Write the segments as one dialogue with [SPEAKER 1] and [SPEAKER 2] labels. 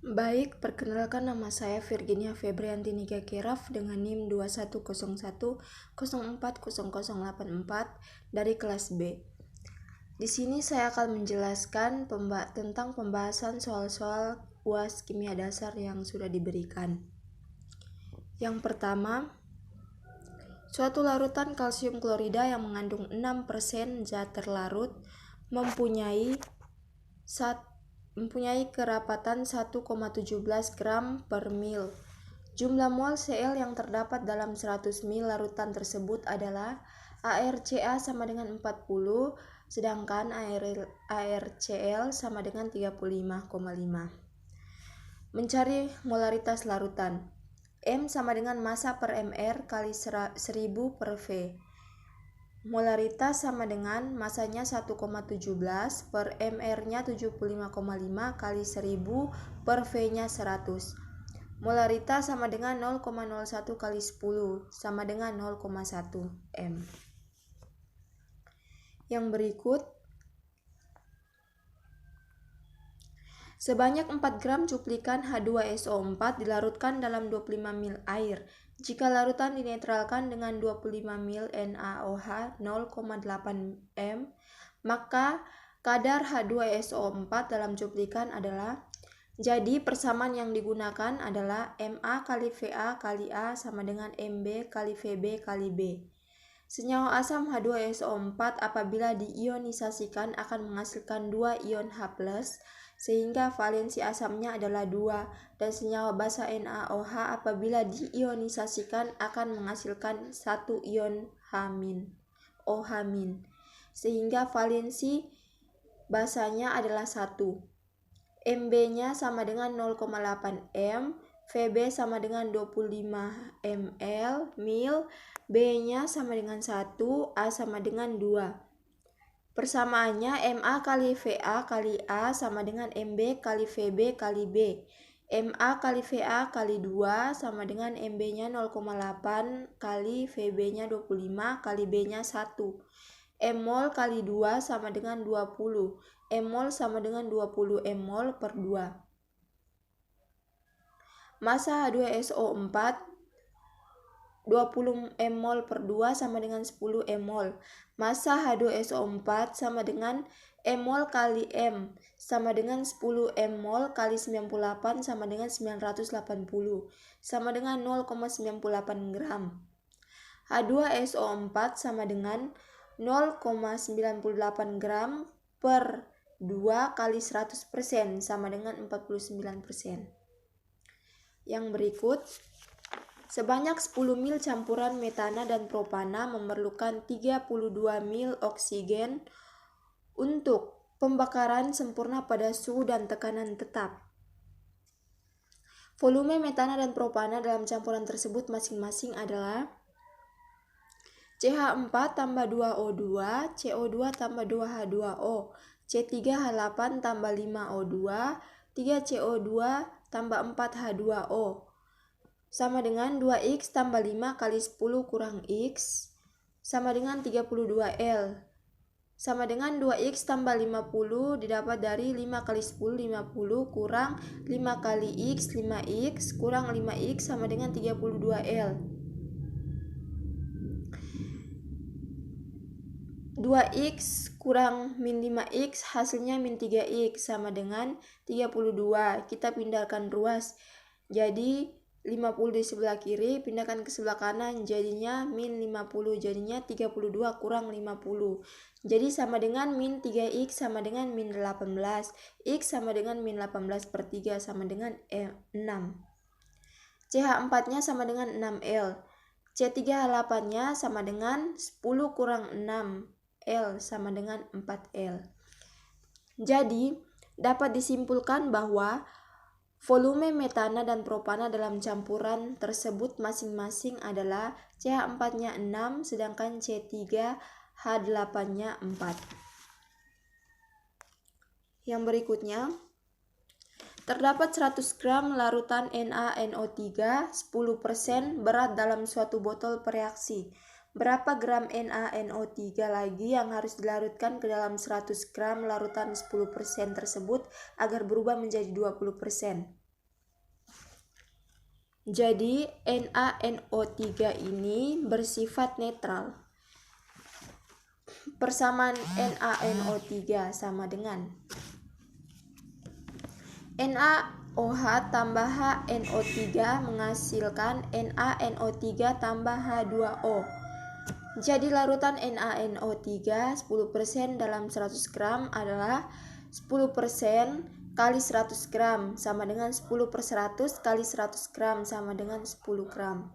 [SPEAKER 1] Baik, perkenalkan nama saya Virginia Febrianti Nika Kiraf dengan NIM 2101040084 dari kelas B. Di sini saya akan menjelaskan tentang pembahasan soal-soal UAS kimia dasar yang sudah diberikan. Yang pertama, suatu larutan kalsium klorida yang mengandung 6% zat terlarut mempunyai kerapatan 1,17 gram per mil. Jumlah mol Cl yang terdapat dalam 100 mil larutan tersebut adalah ArCa sama dengan 40, sedangkan ArCl sama dengan 35,5. Mencari molaritas larutan. M sama dengan massa per mR kali 1000 per V. Molaritas sama dengan masanya 1,17 per mR-nya 75,5 kali 1000 per V-nya 100. Molaritas sama dengan 0,01 kali 10 sama dengan 0,1 M. Yang berikut, sebanyak 4 gram cuplikan H2SO4 dilarutkan dalam 25 ml air. Jika larutan dinetralkan dengan 25 ml NaOH 0,8 m, maka kadar H2SO4 dalam cuplikan adalah. Jadi persamaan yang digunakan adalah Ma kali Va kali A sama dengan Mb kali Vb kali B. Senyawa asam H2SO4 apabila diionisasikan akan menghasilkan 2 ion H+, sehingga valensi asamnya adalah 2, dan senyawa basa NaOH apabila diionisasikan akan menghasilkan 1 ion OH-, sehingga valensi basanya adalah 1. Mb-nya sama dengan 0,8 m, Vb sama dengan 25 ml, B-nya sama dengan 1, A sama dengan 2. Persamaannya Ma kali Va kali A sama dengan Mb kali Vb kali B. Ma kali Va kali 2 sama dengan Mb-nya 0,8 kali Vb-nya 25 kali B-nya 1. Mmol kali 2 sama dengan 20. Mmol sama dengan 20 mmol per 2. Massa H2SO4 20 mmol per 2 sama dengan 10 mmol. Massa H2SO4 sama dengan mmol kali M sama dengan 10 mmol kali 98 sama dengan 980 sama dengan 0,98 gram. H2SO4 sama dengan 0,98 gram per 2 kali 100% sama dengan 49%. Yang berikut, sebanyak 10 mil campuran metana dan propana memerlukan 32 mil oksigen untuk pembakaran sempurna pada suhu dan tekanan tetap. Volume metana dan propana dalam campuran tersebut masing-masing adalah CH4 tambah 2O2, CO2 tambah 2H2O, C3H8 tambah 5O2, 3CO2 tambah 4H2O, sama dengan 2X tambah 5 kali 10 kurang X, sama dengan 32L, sama dengan 2X tambah 50 didapat dari 5 kali 10, 50 kurang 5 kali X, 5X kurang 5X sama dengan 32L. 2x kurang min 5x hasilnya min 3x sama dengan 32. Kita pindahkan ruas. Jadi 50 di sebelah kiri pindahkan ke sebelah kanan jadinya min 50. Jadinya 32 kurang 50. Jadi sama dengan min 3x sama dengan min 18. X sama dengan min 18 per 3 sama dengan 6. CH4-nya sama dengan 6L. C3H8-nya sama dengan 10 kurang 6. L sama dengan 4L. Jadi, dapat disimpulkan bahwa volume metana dan propana dalam campuran tersebut masing-masing adalah CH4-nya 6, sedangkan C3H8-nya 4. Yang berikutnya, terdapat 100 gram larutan NaNO3 10% berat dalam suatu botol pereaksi. Berapa gram NaNO3 lagi yang harus dilarutkan ke dalam 100 gram larutan 10% tersebut agar berubah menjadi 20%? Jadi NaNO3 ini bersifat netral. Persamaan NaNO3 sama dengan NaOH tambah HNO3 menghasilkan NaNO3 tambah H2O. Jadi larutan NaNO3 10% dalam 100 gram adalah 10% kali 100 gram sama dengan 10 per 100 kali 100 gram sama dengan 10 gram.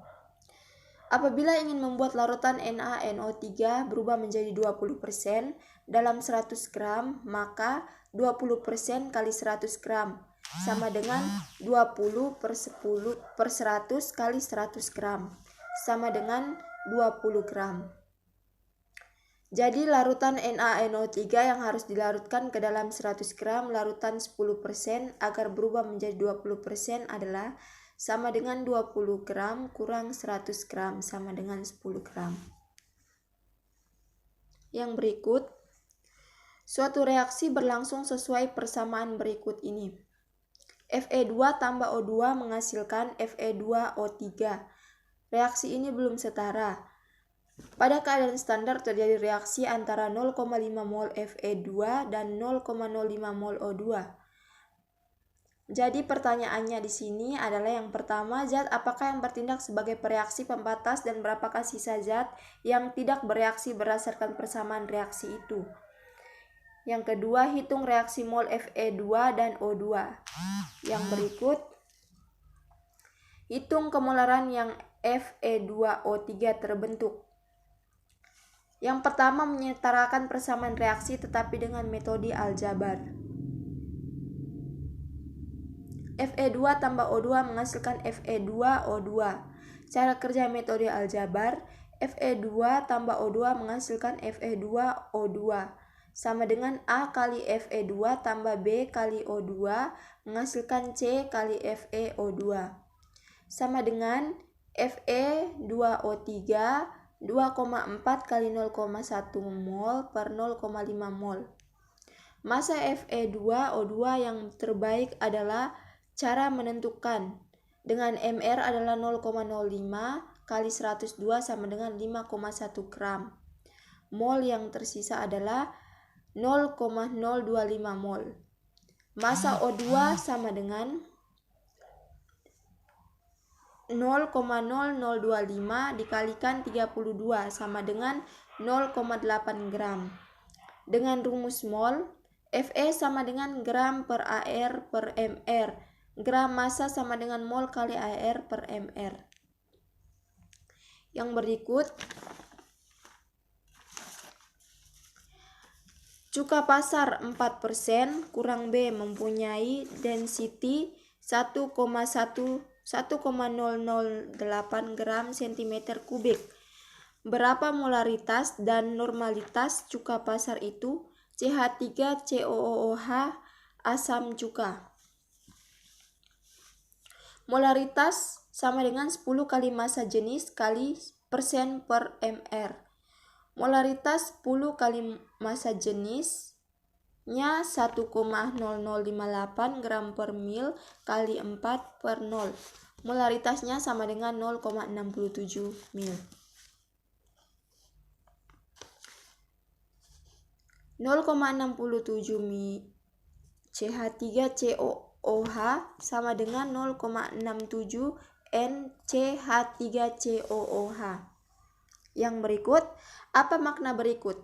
[SPEAKER 1] Apabila ingin membuat larutan NaNO3 berubah menjadi 20% dalam 100 gram, maka 20% kali 100 gram sama dengan 20 per 10 per 100 kali 100 gram sama dengan 20 gram. Jadi larutan NaNO3 yang harus dilarutkan ke dalam 100 gram larutan 10% agar berubah menjadi 20% adalah sama dengan 20 gram kurang 100 gram sama dengan 10 gram. Yang berikut, suatu reaksi berlangsung sesuai persamaan berikut ini. Fe2 tambah O2 menghasilkan Fe2O3. Reaksi ini belum setara. Pada keadaan standar terjadi reaksi antara 0,5 mol Fe2 dan 0,05 mol O2. Jadi pertanyaannya di sini adalah yang pertama, zat apakah yang bertindak sebagai pereaksi pembatas dan berapakah sisa zat yang tidak bereaksi berdasarkan persamaan reaksi itu. Yang kedua, hitung reaksi mol Fe2 dan O2. Yang berikut, hitung kemolaran yang Fe2O3 terbentuk. Yang pertama, menyetarakan persamaan reaksi tetapi dengan metode aljabar. Fe2 tambah O2 menghasilkan Fe2O2. Cara kerja metode aljabar, Fe2 tambah O2 menghasilkan Fe2O2 sama dengan A kali Fe2 tambah B kali O2 menghasilkan C kali FeO2 sama dengan Fe2O3 2,4 kali 0,1 mol per 0,5 mol. Masa Fe2O2 yang terbaik adalah cara menentukan dengan MR adalah 0,05 kali 102 sama dengan 5,1 gram. Mol yang tersisa adalah 0,025 mol. Masa O2 sama dengan 0,0025 dikalikan 32 sama dengan 0,8 gram. Dengan rumus mol, Fe sama dengan gram per AR per MR. Gram massa sama dengan mol kali AR per MR. Yang berikut, cuka pasar 4% kurang B mempunyai density 1,008 gram cm kubik. Berapa molaritas dan normalitas cuka pasar itu? CH3COOH asam cuka. Molaritas sama dengan 10 kali massa jenis kali persen per mr. Molaritas 10 kali massa jenisnya 1,0058 gram per mil kali 4 per 0. Molaritasnya sama dengan 0,67 mil. 0,67 mil CH3COOH sama dengan 0,67 NCH3COOH. Yang berikut, apa makna berikut?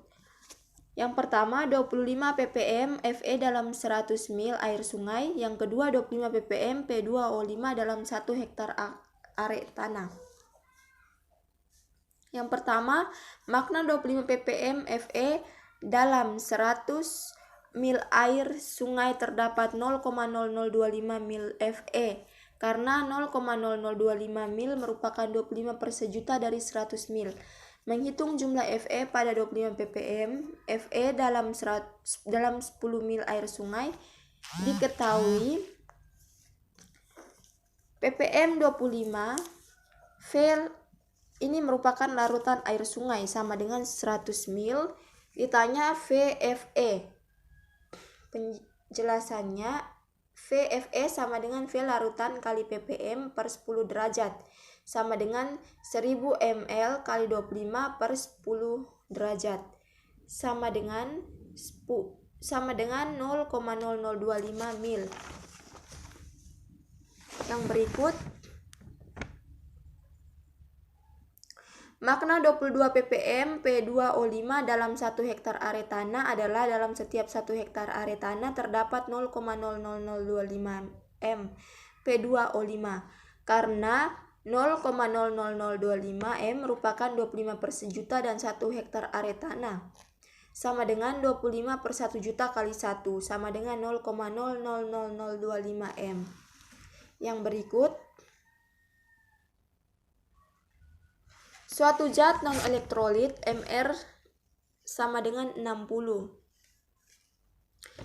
[SPEAKER 1] Yang pertama, 25 ppm Fe dalam 100 mil air sungai. Yang kedua, 25 ppm P2O5 dalam 1 hektar are tanah. Yang pertama, makna 25 ppm Fe dalam 100 mil air sungai terdapat 0,0025 mil Fe. Karena 0,0025 mil merupakan 25 per sejuta dari 100 mil. Menghitung jumlah Fe pada 25 ppm Fe dalam 10 mil air sungai diketahui ppm 25 V ini merupakan larutan air sungai sama dengan 100 mil. Ditanya VFE. Penjelasannya VFE sama dengan V larutan kali ppm per 10 derajat sama dengan 1000 ml kali 25 per 10 derajat sama dengan 0,0025 mil. Yang berikut, makna 22 ppm P2O5 dalam 1 hektar area tanah adalah dalam setiap 1 hektar area tanah terdapat 0,00025 m P2O5 karena 0,00025 m merupakan 25 per 1 juta dan 1 hektar area tanah sama dengan 25 per 1 juta kali 1 sama dengan 0,00025 m. Yang berikut, suatu zat non-elektrolit Mr sama dengan 60.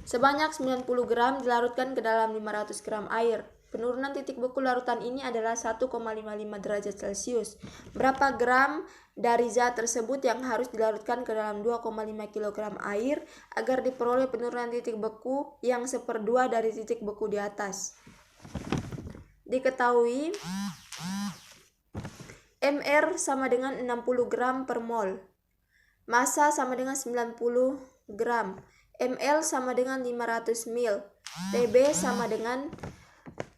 [SPEAKER 1] Sebanyak 90 gram dilarutkan ke dalam 500 gram air. Penurunan titik beku larutan ini adalah 1,55 derajat Celcius. Berapa gram dari zat tersebut yang harus dilarutkan ke dalam 2,5 kg air agar diperoleh penurunan titik beku yang 1/2 dari titik beku di atas? Diketahui Mr sama dengan 60 gram per mol. Massa sama dengan 90 gram. ml sama dengan 500 mil. Tb sama dengan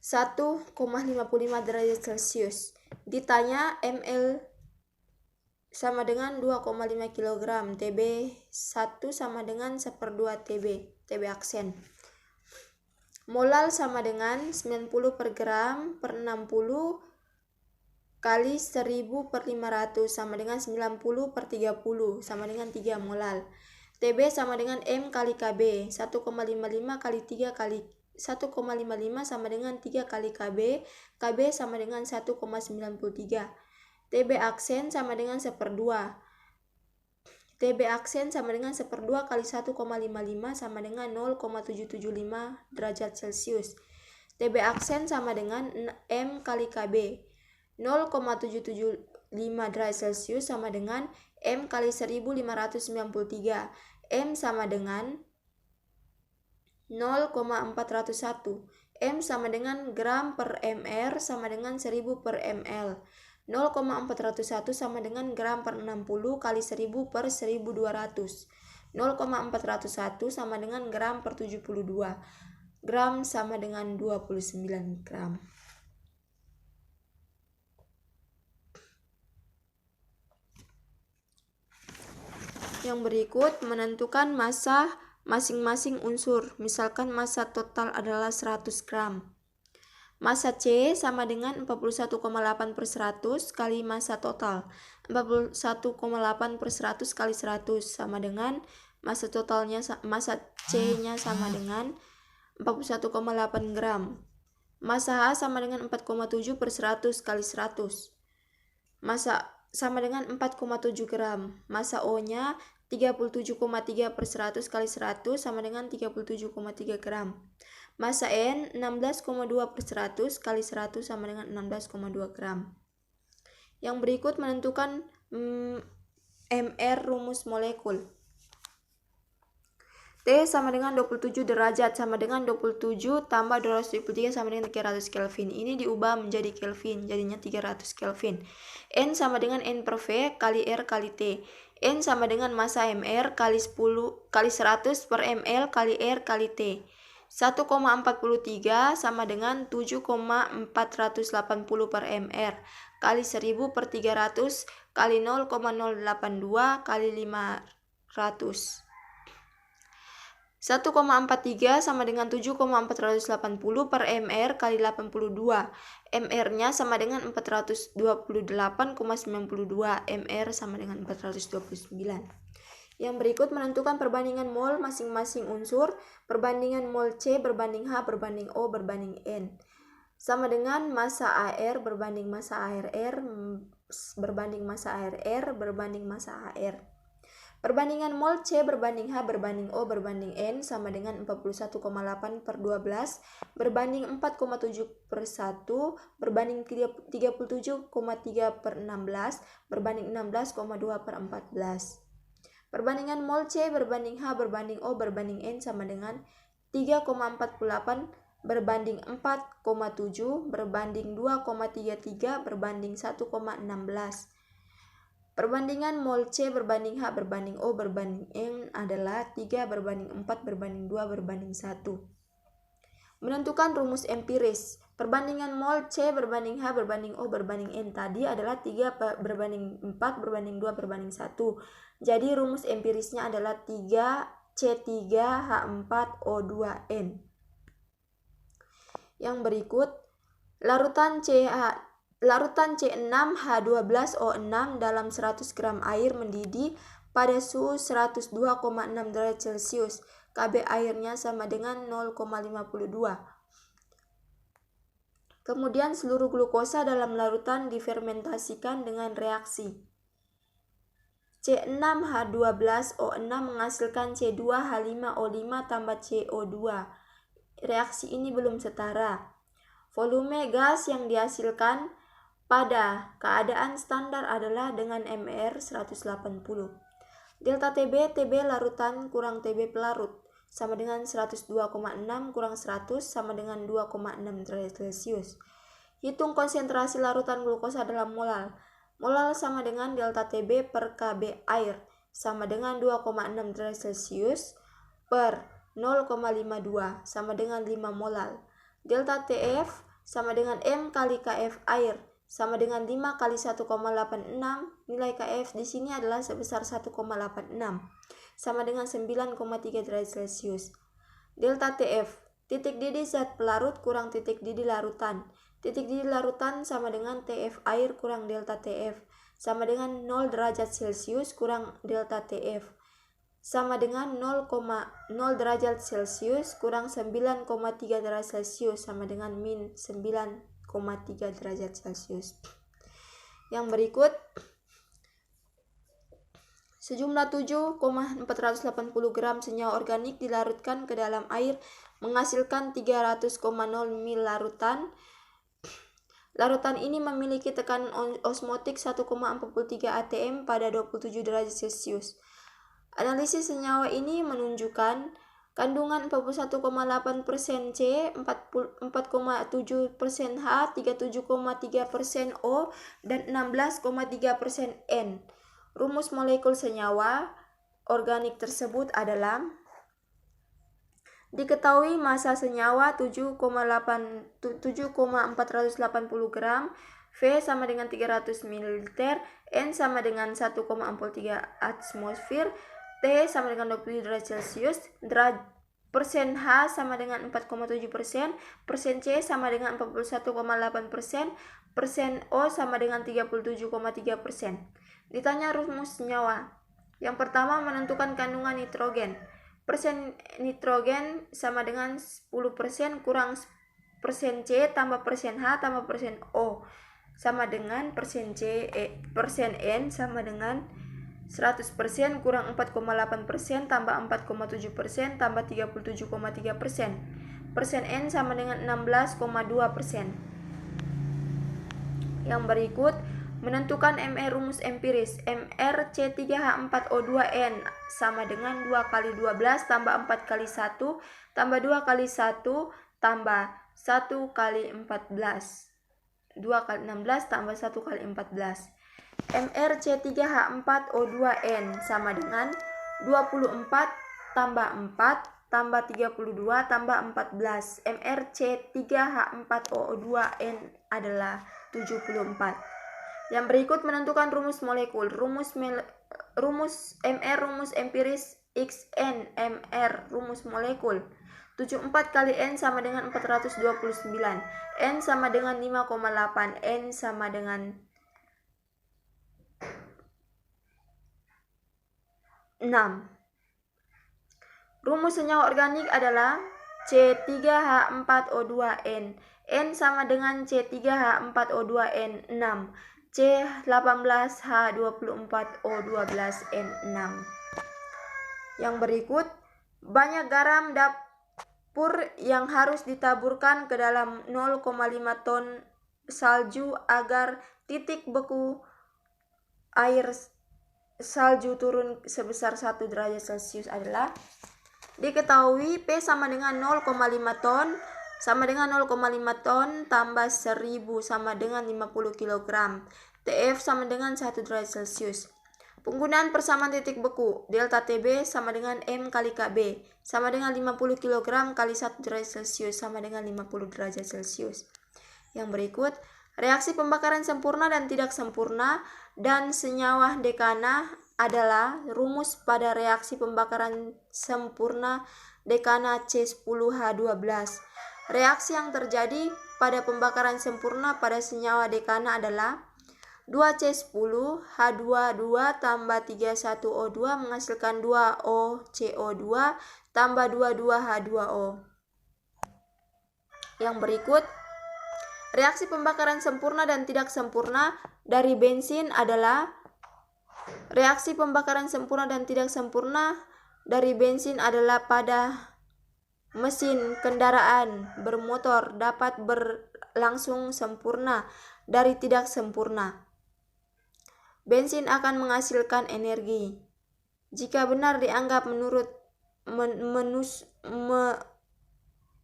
[SPEAKER 1] 1,55 derajat Celcius. Ditanya ml sama dengan 2,5 kg. Tb 1 sama dengan 1/2 Tb. Tb aksen. Molal sama dengan 90 per gram per 60 kali 1000 per 500 sama dengan 90 per 30 sama dengan 3 molal. Tb sama dengan M kali Kb. 1,55 kali 3 kali 1,55 sama dengan 3 kali Kb. Kb sama dengan 1,93. Tb aksen sama dengan 1/2. Tb aksen sama dengan 1/2 kali 1,55 sama dengan 0,775 derajat Celcius. Tb aksen sama dengan M kali Kb. 0,775 derajat Celcius sama dengan M kali 1593. M sama dengan 0,401. M sama dengan gram per mr sama dengan 1000 per ml. 0,401 sama dengan gram per 60 kali 1000 per 1200. 0,401 sama dengan gram per 72. Gram sama dengan 29 gram. Yang berikut, menentukan massa masing-masing unsur. Misalkan massa total adalah 100 gram. Massa C sama dengan 41,8 per 100 kali massa total. 41,8 per 100 kali 100 sama dengan massa totalnya, massa C-nya sama dengan 41,8 gram. Massa H sama dengan 4,7 per 100 kali 100. Massa sama dengan 4,7 gram. Massa O-nya 37,3 per 100 kali 100 sama dengan 37,3 gram. Massa N 16,2 per 100 kali 100 sama dengan 16,2 gram. Yang berikut menentukan MR rumus molekul. T sama dengan 27 derajat sama dengan 27 tambah 273 sama dengan 300 Kelvin. Ini diubah menjadi Kelvin, jadinya 300 Kelvin. N sama dengan N per V kali R kali T. N sama dengan massa MR kali 10 kali 100 per ml kali R kali T. 1,43 sama dengan 7,480 per mr kali 1000 per 300 kali 0,082 kali 500. 1,43 sama dengan 7,480 per mr kali 82. mr-nya sama dengan 428,92. mr sama dengan 429. Yang berikut menentukan perbandingan mol masing-masing unsur. Perbandingan mol C berbanding H berbanding O berbanding N. Sama dengan massa AR berbanding massa ARR berbanding massa ARR berbanding massa AR. Perbandingan mol C berbanding H berbanding O berbanding N sama dengan 41,8 per 12 berbanding 4,7 per 1 berbanding 37,3 per 16 berbanding 16,2 per 14. Perbandingan mol C berbanding H berbanding O berbanding N sama dengan 3,48 berbanding 4,7 berbanding 2,33 berbanding 1,16. Perbandingan mol C berbanding H berbanding O berbanding N adalah 3 berbanding 4 berbanding 2 berbanding 1. Menentukan rumus empiris. Perbandingan mol C berbanding H berbanding O berbanding N tadi adalah 3 berbanding 4 berbanding 2 berbanding 1. Jadi rumus empirisnya adalah 3C3H4O2N. Yang berikut, larutan C6H12O6 dalam 100 gram air mendidih pada suhu 102,6 derajat Celcius. KB airnya sama dengan 0,52. Kemudian seluruh glukosa dalam larutan difermentasikan dengan reaksi. C6H12O6 menghasilkan C2H5O5 tambah CO2. Reaksi ini belum setara. Volume gas yang dihasilkan pada keadaan standar adalah dengan MR 180. Delta TB larutan kurang TB pelarut sama dengan 102,6 kurang 100 sama dengan 2,6 derajat Celcius. Hitung konsentrasi larutan glukosa dalam molal. Molal sama dengan delta TB per KB air sama dengan 2,6 derajat Celcius per 0,52 sama dengan 5 molal. Delta TF sama dengan M kali KF air sama dengan 5 kali 1,86. Nilai KF di sini adalah sebesar 1,86 sama dengan 9,3 derajat Celcius. Delta TF, titik didih zat pelarut kurang titik didih larutan. Titik didih larutan sama dengan TF air kurang delta TF sama dengan 0 derajat Celcius kurang delta TF sama dengan 0,0 derajat Celcius kurang 9,3 derajat Celcius sama dengan min 9,3 derajat Celcius. Yang berikut, sejumlah 7,480 gram senyawa organik dilarutkan ke dalam air menghasilkan 300,0 ml larutan. Larutan ini memiliki tekanan osmotik 1,43 atm pada 27 derajat Celcius. Analisis senyawa ini menunjukkan kandungan 41,8% C, 4,7% H, 37,3% O, dan 16,3% N. Rumus molekul senyawa organik tersebut adalah: diketahui massa senyawa 7,480 gram, V sama dengan 300 ml, N sama dengan 1,43 atmosfer, T sama dengan 20 derajat Celcius, persen H sama dengan 4,7%, persen C sama dengan 41,8%, persen O sama dengan 37,3%. Ditanya rumus senyawa. Yang pertama, menentukan kandungan nitrogen. Persen nitrogen sama dengan 10% kurang persen C tambah persen H tambah persen O sama dengan persen N sama dengan 100% kurang 4,8% tambah 4,7% tambah 37,3%. Persen N sama dengan 16,2%. Yang berikut, menentukan MR rumus empiris. MR C3H4O2N sama dengan 2 kali 12 tambah 4 kali 1 tambah 2 kali 1 tambah 1 kali 14. 2 kali 16 tambah 1 kali 14. MR C3H4O2N sama dengan 24 tambah 4 tambah 32 tambah 14. MR C3H4O2N adalah 74. Yang berikut, menentukan rumus molekul. Rumus MR rumus empiris XN MR rumus molekul. 74 kali N sama dengan 429. N sama dengan 5,8. N sama dengan 6. Rumus senyawa organik adalah C3H4O2N. N sama dengan C3H4O2N 6. C18H24O12N6. Yang berikut, banyak garam dapur yang harus ditaburkan ke dalam 0,5 ton salju agar titik beku air salju turun sebesar 1 derajat Celcius adalah: diketahui P sama dengan 0,5 ton sama dengan 0,5 ton tambah 1000 sama dengan 50 kg. TF sama dengan 1 derajat Celcius. Penggunaan persamaan titik beku, delta TB sama dengan M kali KB, sama dengan 50 kg kali 1 derajat Celcius sama dengan 50 derajat Celcius. Yang berikut, reaksi pembakaran sempurna dan tidak sempurna dan senyawa dekana adalah rumus pada reaksi pembakaran sempurna dekana C10H12. Reaksi yang terjadi pada pembakaran sempurna pada senyawa dekana adalah 2C10H22 tambah 31O2 menghasilkan 2OCO2 tambah 22H2O. Yang berikut, reaksi pembakaran sempurna dan tidak sempurna dari bensin adalah reaksi pembakaran sempurna dan tidak sempurna dari bensin adalah pada mesin kendaraan bermotor dapat berlangsung sempurna dari tidak sempurna. Bensin akan menghasilkan energi. Jika benar dianggap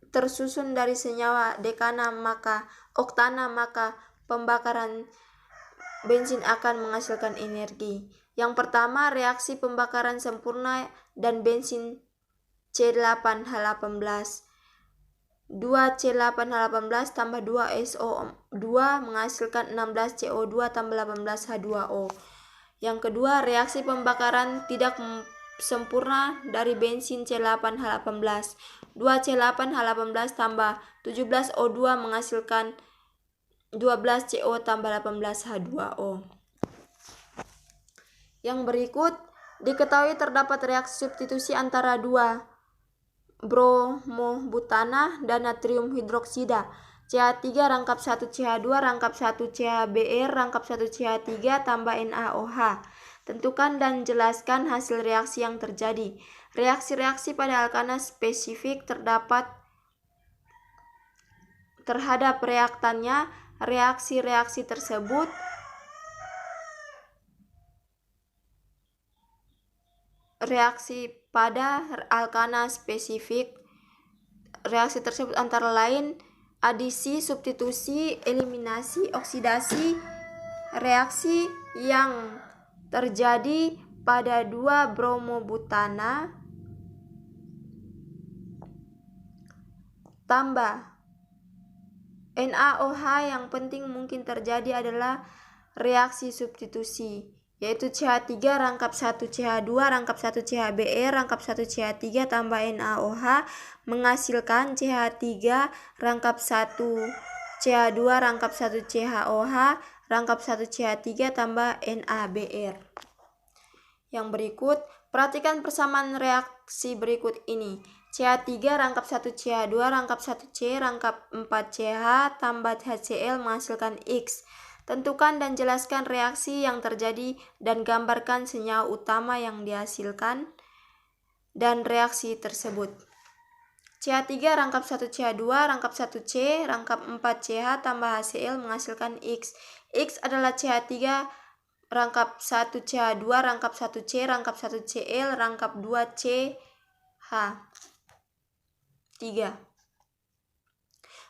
[SPEAKER 1] tersusun dari senyawa dekana oktana maka pembakaran bensin akan menghasilkan energi. Yang pertama, reaksi pembakaran sempurna dan bensin C8H18. 2C8H18 tambah 2SO2 menghasilkan 16CO2 tambah 18H2O. Yang kedua, reaksi pembakaran tidak sempurna dari bensin C8H18. 2C8H18 tambah 17O2 menghasilkan 12CO tambah 18H2O. Yang berikut, diketahui terdapat reaksi substitusi antara 2 bromobutana dan natrium hidroksida. CH3 rangkap 1 CH2 rangkap 1 CHBr rangkap 1 CH3 tambah NaOH. Tentukan dan jelaskan hasil reaksi yang terjadi. Reaksi-reaksi pada alkana spesifik terdapat terhadap reaktannya. Reaksi-reaksi tersebut reaksi pada alkana spesifik. Reaksi tersebut antara lain adisi, substitusi, eliminasi, oksidasi. Reaksi yang terjadi pada 2 bromobutana tambah NaOH yang penting mungkin terjadi adalah reaksi substitusi, yaitu CH3 rangkap 1 CH2 rangkap 1 CHBr rangkap 1 CH3 tambah NaOH menghasilkan CH3 rangkap 1 CH2 rangkap 1 CHOH rangkap 1 CH3 tambah NaBr. Yang berikut, perhatikan persamaan reaksi berikut ini. CH3 rangkap 1 CH2 rangkap 1 C rangkap 4 CH tambah HCl menghasilkan X. Tentukan dan jelaskan reaksi yang terjadi dan gambarkan senyawa utama yang dihasilkan dan reaksi tersebut. CH3 rangkap 1 CH2 rangkap 1 C rangkap 4 CH tambah HCl menghasilkan X. X adalah CH3 rangkap 1 CH2 rangkap 1 C rangkap 1 Cl rangkap 2 CH3.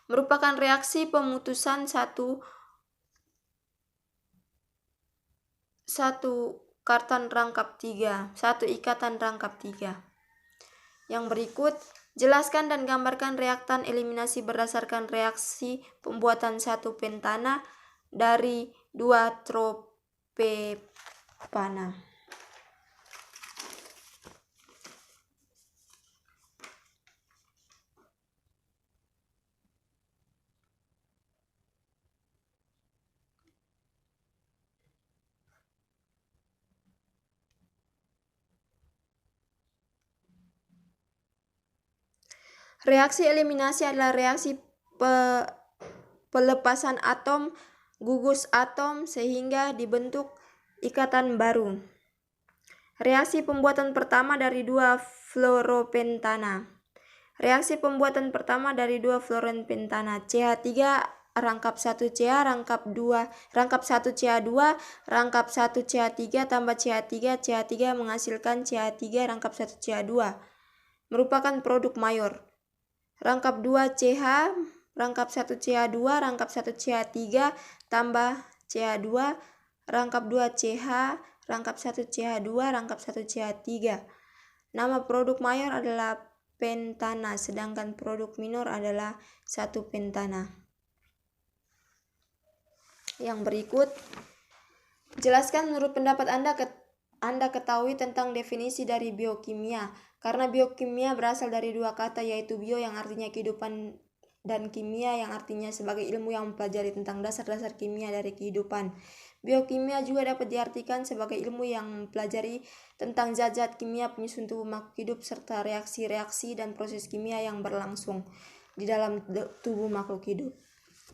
[SPEAKER 1] Merupakan reaksi pemutusan satu ikatan rangkap 3. Yang berikut, jelaskan dan gambarkan reaktan eliminasi berdasarkan reaksi pembuatan 1 pentana dari 2 tropepana. Reaksi eliminasi adalah reaksi pelepasan atom, gugus atom sehingga dibentuk ikatan baru. Reaksi pembuatan pertama dari 2 fluoropentana. Reaksi pembuatan pertama dari 2 fluoropentana. CH3 rangkap 1 CH rangkap 1 CH2 rangkap 1 CH3 tambah CH3 menghasilkan CH3 rangkap 1 CH2. Merupakan produk mayor. rangkap 2 CH, rangkap 1 CH2, rangkap 1 CH3, tambah CH2, rangkap 2 CH, rangkap 1 CH2, rangkap 1 CH3. Nama produk mayor adalah pentana, sedangkan produk minor adalah 1 pentana. Yang berikut, jelaskan menurut pendapat Anda ketahui tentang definisi dari biokimia. Karena biokimia berasal dari dua kata, yaitu bio yang artinya kehidupan dan kimia yang artinya sebagai ilmu yang mempelajari tentang dasar-dasar kimia dari kehidupan. Biokimia juga dapat diartikan sebagai ilmu yang mempelajari tentang zat-zat kimia penyusun tubuh makhluk hidup serta reaksi-reaksi dan proses kimia yang berlangsung di dalam tubuh makhluk hidup.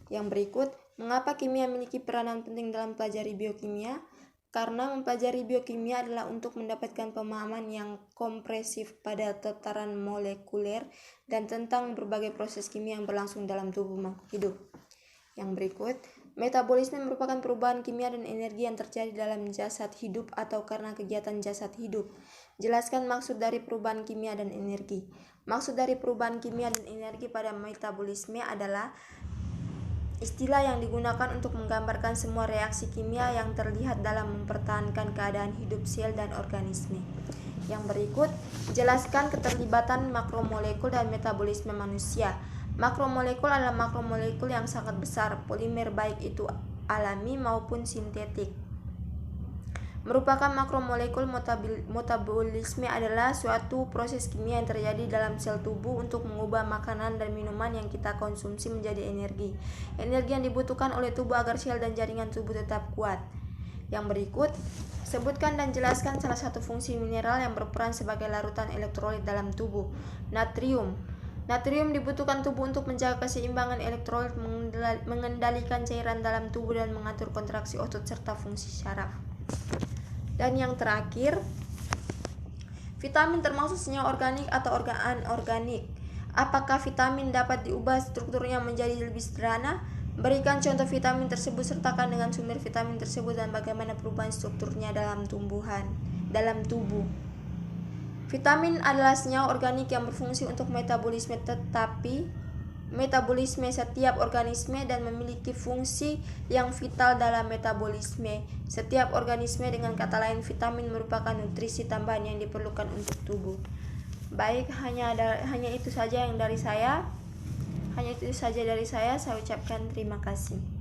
[SPEAKER 1] Yang berikut, mengapa kimia memiliki peranan penting dalam pelajari biokimia? Karena mempelajari biokimia adalah untuk mendapatkan pemahaman yang komprehensif pada tataran molekuler dan tentang berbagai proses kimia yang berlangsung dalam tubuh makhluk hidup. Yang berikut, metabolisme merupakan perubahan kimia dan energi yang terjadi dalam jasad hidup atau karena kegiatan jasad hidup. Jelaskan maksud dari perubahan kimia dan energi. Maksud dari perubahan kimia dan energi pada metabolisme adalah istilah yang digunakan untuk menggambarkan semua reaksi kimia yang terlihat dalam mempertahankan keadaan hidup sel dan organisme. Yang berikut, jelaskan keterlibatan makromolekul dan metabolisme manusia. Makromolekul adalah makromolekul yang sangat besar, polimer baik itu alami maupun sintetik. Merupakan makromolekul. Metabolisme adalah suatu proses kimia yang terjadi dalam sel tubuh untuk mengubah makanan dan minuman yang kita konsumsi menjadi energi. Energi yang dibutuhkan oleh tubuh agar sel dan jaringan tubuh tetap kuat. Yang berikut, sebutkan dan jelaskan salah satu fungsi mineral yang berperan sebagai larutan elektrolit dalam tubuh. Natrium. Natrium dibutuhkan tubuh untuk menjaga keseimbangan elektrolit, mengendalikan cairan dalam tubuh dan mengatur kontraksi otot serta fungsi syaraf. Dan yang terakhir, vitamin termasuk senyawa organik atau anorganik. Apakah vitamin dapat diubah strukturnya menjadi lebih sederhana? Berikan contoh vitamin tersebut, sertakan dengan sumber vitamin tersebut dan bagaimana perubahan strukturnya dalam tubuh. Vitamin adalah senyawa organik yang berfungsi untuk metabolisme setiap organisme dan memiliki fungsi yang vital dalam metabolisme setiap organisme. Dengan kata lain, vitamin merupakan nutrisi tambahan yang diperlukan untuk tubuh. Baik, hanya itu saja dari saya. Saya ucapkan terima kasih.